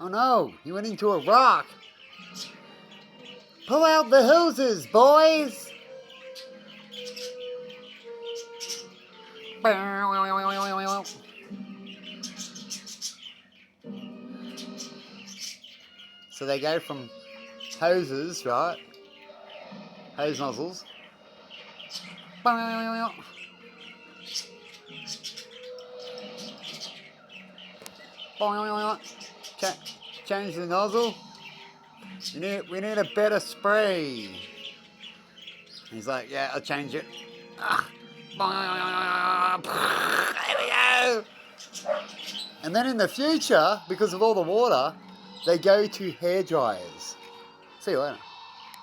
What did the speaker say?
Oh no, he went into a rock. Pull out the hoses, boys. So they go from hoses, right? Hose nozzles. Change the nozzle. We need a better spray. He's like, yeah, I'll change it. There we go. And then in the future, because of all the water, they go to hair dryers. See you later.